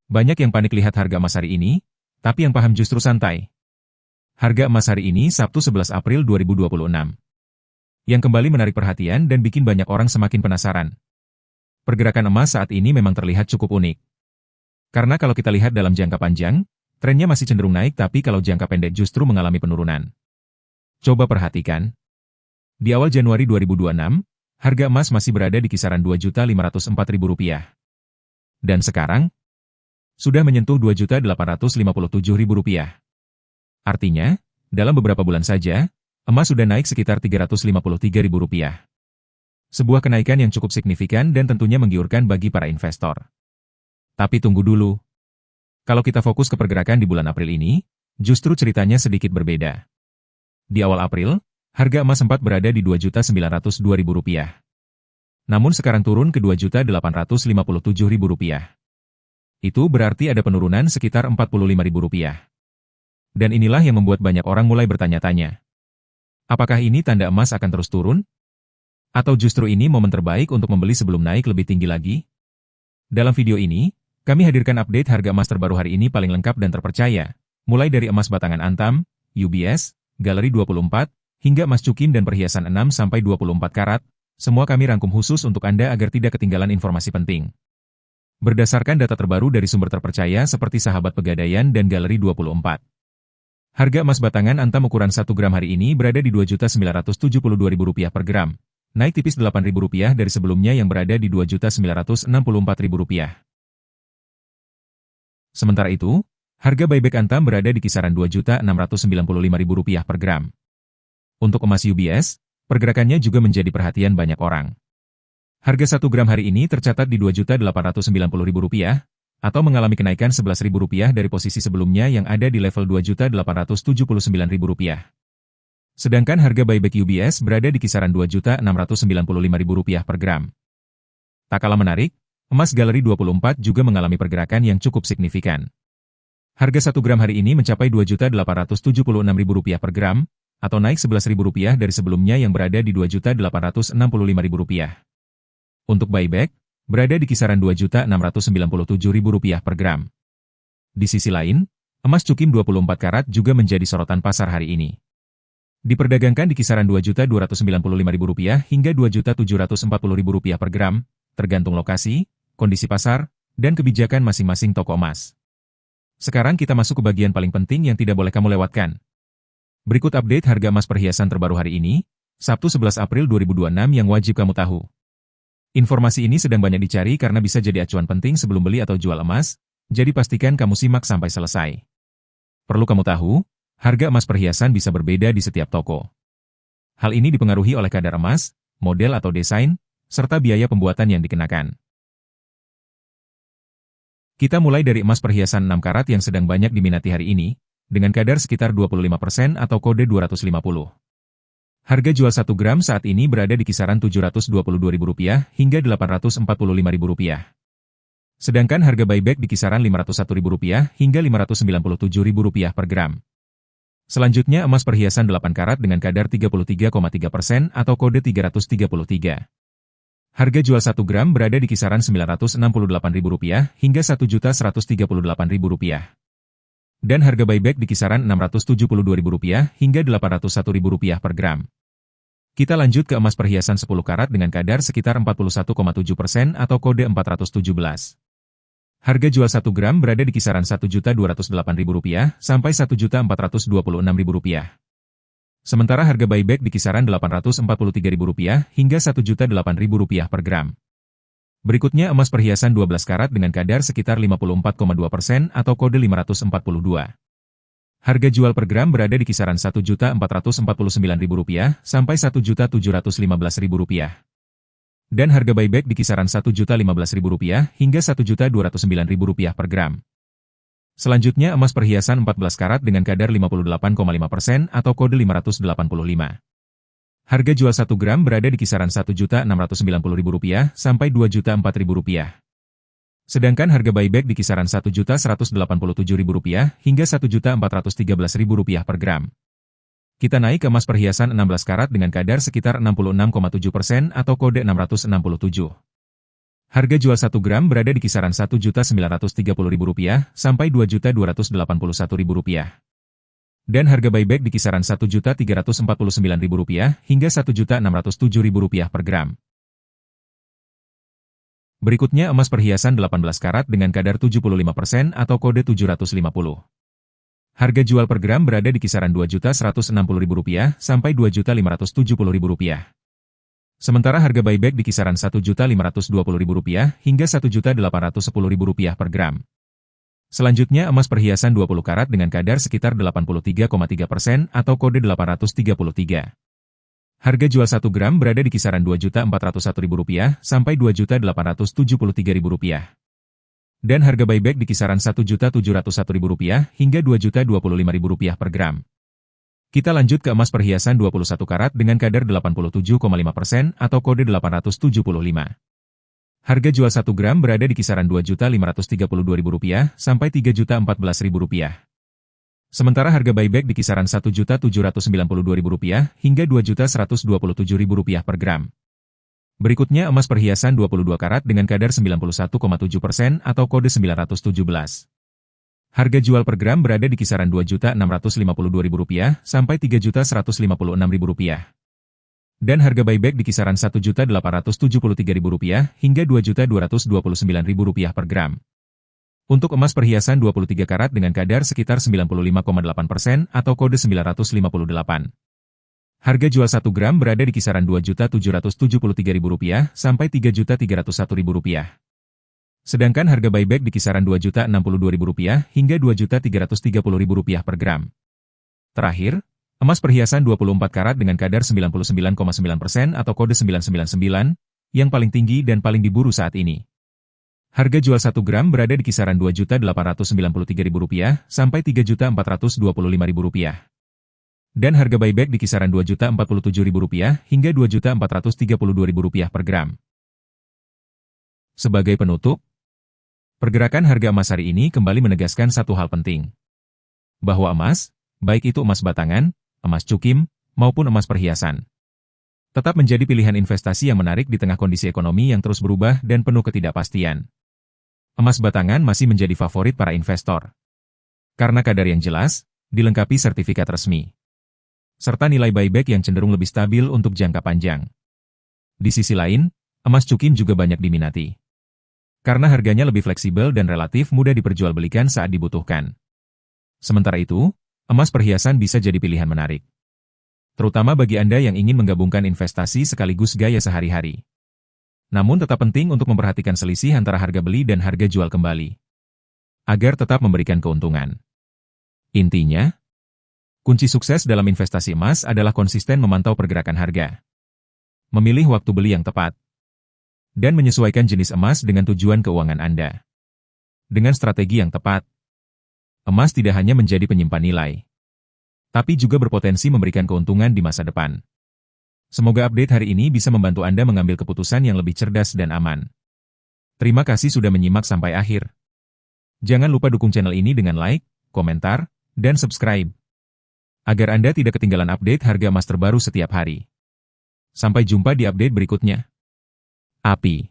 Banyak yang panik lihat harga emas hari ini, tapi yang paham justru santai. Harga emas hari ini Sabtu 11 April 2026. Yang kembali menarik perhatian dan bikin banyak orang semakin penasaran. Pergerakan emas saat ini memang terlihat cukup unik. Karena kalau kita lihat dalam jangka panjang, trennya masih cenderung naik tapi kalau jangka pendek justru mengalami penurunan. Coba perhatikan. Di awal Januari 2026, harga emas masih berada di kisaran Rp2.504.000. Dan sekarang, sudah menyentuh Rp2.857.000. Artinya, dalam beberapa bulan saja, emas sudah naik sekitar Rp353.000. Sebuah kenaikan yang cukup signifikan dan tentunya menggiurkan bagi para investor. Tapi tunggu dulu. Kalau kita fokus ke pergerakan di bulan April ini, justru ceritanya sedikit berbeda. Di awal April, harga emas sempat berada di Rp2.902.000. Namun sekarang turun ke Rp2.857.000. Itu berarti ada penurunan sekitar Rp45.000. Dan inilah yang membuat banyak orang mulai bertanya-tanya. Apakah ini tanda emas akan terus turun? Atau justru ini momen terbaik untuk membeli sebelum naik lebih tinggi lagi? Dalam video ini, kami hadirkan update harga emas terbaru hari ini paling lengkap dan terpercaya, mulai dari emas batangan Antam, UBS, Galeri 24, hingga emas cukin dan perhiasan 6-24 karat, semua kami rangkum khusus untuk Anda agar tidak ketinggalan informasi penting. Berdasarkan data terbaru dari sumber terpercaya seperti Sahabat Pegadaian dan Galeri 24. Harga emas batangan Antam ukuran 1 gram hari ini berada di Rp2.972.000 per gram, naik tipis Rp8.000 dari sebelumnya yang berada di Rp2.964.000. Sementara itu, harga buyback Antam berada di kisaran Rp2.695.000 per gram. Untuk emas UBS, pergerakannya juga menjadi perhatian banyak orang. Harga 1 gram hari ini tercatat di Rp2.890.000, atau mengalami kenaikan Rp11.000 dari posisi sebelumnya yang ada di level Rp2.879.000. Sedangkan harga buyback UBS berada di kisaran Rp2.695.000 per gram. Tak kalah menarik, emas Galeri 24 juga mengalami pergerakan yang cukup signifikan. Harga 1 gram hari ini mencapai Rp2.876.000 per gram, atau naik Rp11.000 dari sebelumnya yang berada di Rp2.865.000. Untuk buyback, berada di kisaran Rp2.697.000 per gram. Di sisi lain, emas cukim 24 karat juga menjadi sorotan pasar hari ini. Diperdagangkan di kisaran Rp2.295.000 hingga Rp2.740.000 per gram, tergantung lokasi, kondisi pasar, dan kebijakan masing-masing toko emas. Sekarang kita masuk ke bagian paling penting yang tidak boleh kamu lewatkan. Berikut update harga emas perhiasan terbaru hari ini, Sabtu 11 April 2026 yang wajib kamu tahu. Informasi ini sedang banyak dicari karena bisa jadi acuan penting sebelum beli atau jual emas, jadi pastikan kamu simak sampai selesai. Perlu kamu tahu, harga emas perhiasan bisa berbeda di setiap toko. Hal ini dipengaruhi oleh kadar emas, model atau desain, serta biaya pembuatan yang dikenakan. Kita mulai dari emas perhiasan 6 karat yang sedang banyak diminati hari ini, dengan kadar sekitar 25% atau kode 250. Harga jual 1 gram saat ini berada di kisaran Rp722.000 hingga Rp845.000. Sedangkan harga buyback di kisaran Rp501.000 hingga Rp597.000 per gram. Selanjutnya emas perhiasan 8 karat dengan kadar 33,3% atau kode 333. Harga jual 1 gram berada di kisaran Rp968.000 hingga Rp1.138.000. Dan harga buyback di kisaran Rp672.000 hingga Rp801.000 per gram. Kita lanjut ke emas perhiasan 10 karat dengan kadar sekitar 41,7% atau kode 417. Harga jual 1 gram berada di kisaran Rp1.208.000 sampai Rp1.426.000. Sementara harga buyback di kisaran Rp843.000 hingga Rp1.008.000 per gram. Berikutnya emas perhiasan 12 karat dengan kadar sekitar 54,2% atau kode 542. Harga jual per gram berada di kisaran Rp1.449.000 sampai Rp1.715.000. Dan harga buyback di kisaran Rp1.015.000 hingga Rp1.209.000 per gram. Selanjutnya emas perhiasan 14 karat dengan kadar 58,5% atau kode 585. Harga jual 1 gram berada di kisaran Rp1.690.000 sampai Rp2.004.000. Sedangkan harga buyback di kisaran Rp1.187.000 hingga Rp1.413.000 per gram. Kita naik ke emas perhiasan 16 karat dengan kadar sekitar 66,7% atau kode 667. Harga jual 1 gram berada di kisaran Rp1.930.000 sampai Rp2.281.000. Dan harga buyback di kisaran Rp1.349.000 hingga Rp1.607.000 per gram. Berikutnya emas perhiasan 18 karat dengan kadar 75% atau kode 750. Harga jual per gram berada di kisaran Rp2.160.000 sampai Rp2.570.000. Sementara harga buyback di kisaran Rp1.520.000 hingga Rp1.810.000 per gram. Selanjutnya emas perhiasan 20 karat dengan kadar sekitar 83,3% atau kode 833. Harga jual 1 gram berada di kisaran Rp2.401.000 sampai Rp2.873.000. Dan harga buyback di kisaran Rp1.701.000 hingga Rp2.025.000 per gram. Kita lanjut ke emas perhiasan 21 karat dengan kadar 87,5% atau kode 875. Harga jual 1 gram berada di kisaran Rp2.532.000 sampai Rp3.014.000. Sementara harga buyback di kisaran Rp1.792.000 hingga Rp2.127.000 per gram. Berikutnya emas perhiasan 22 karat dengan kadar 91,7% atau kode 917. Harga jual per gram berada di kisaran Rp2.652.000 sampai Rp3.156.000. Dan harga buyback di kisaran Rp1.873.000 hingga Rp2.229.000 per gram. Untuk emas perhiasan 23 karat dengan kadar sekitar 95,8% atau kode 958. Harga jual 1 gram berada di kisaran Rp2.773.000 sampai Rp3.301.000. Sedangkan harga buyback di kisaran Rp2.062.000 hingga Rp2.330.000 per gram. Terakhir, emas perhiasan 24 karat dengan kadar 99,9% atau kode 999, yang paling tinggi dan paling diburu saat ini. Harga jual 1 gram berada di kisaran Rp2.893.000 sampai Rp3.425.000. Dan harga buyback di kisaran Rp2.047.000 hingga Rp2.432.000 per gram. Sebagai penutup, pergerakan harga emas hari ini kembali menegaskan satu hal penting. Bahwa emas, baik itu emas batangan, emas cukim, maupun emas perhiasan, tetap menjadi pilihan investasi yang menarik di tengah kondisi ekonomi yang terus berubah dan penuh ketidakpastian. Emas batangan masih menjadi favorit para investor. Karena kadar yang jelas, dilengkapi sertifikat resmi, serta nilai buyback yang cenderung lebih stabil untuk jangka panjang. Di sisi lain, emas cukim juga banyak diminati. Karena harganya lebih fleksibel dan relatif mudah diperjualbelikan saat dibutuhkan. Sementara itu, emas perhiasan bisa jadi pilihan menarik. Terutama bagi Anda yang ingin menggabungkan investasi sekaligus gaya sehari-hari. Namun tetap penting untuk memperhatikan selisih antara harga beli dan harga jual kembali. Agar tetap memberikan keuntungan. Intinya, kunci sukses dalam investasi emas adalah konsisten memantau pergerakan harga. Memilih waktu beli yang tepat. Dan menyesuaikan jenis emas dengan tujuan keuangan Anda. Dengan strategi yang tepat, emas tidak hanya menjadi penyimpan nilai, tapi juga berpotensi memberikan keuntungan di masa depan. Semoga update hari ini bisa membantu Anda mengambil keputusan yang lebih cerdas dan aman. Terima kasih sudah menyimak sampai akhir. Jangan lupa dukung channel ini dengan like, komentar, dan subscribe. Agar Anda tidak ketinggalan update harga emas terbaru setiap hari. Sampai jumpa di update berikutnya. API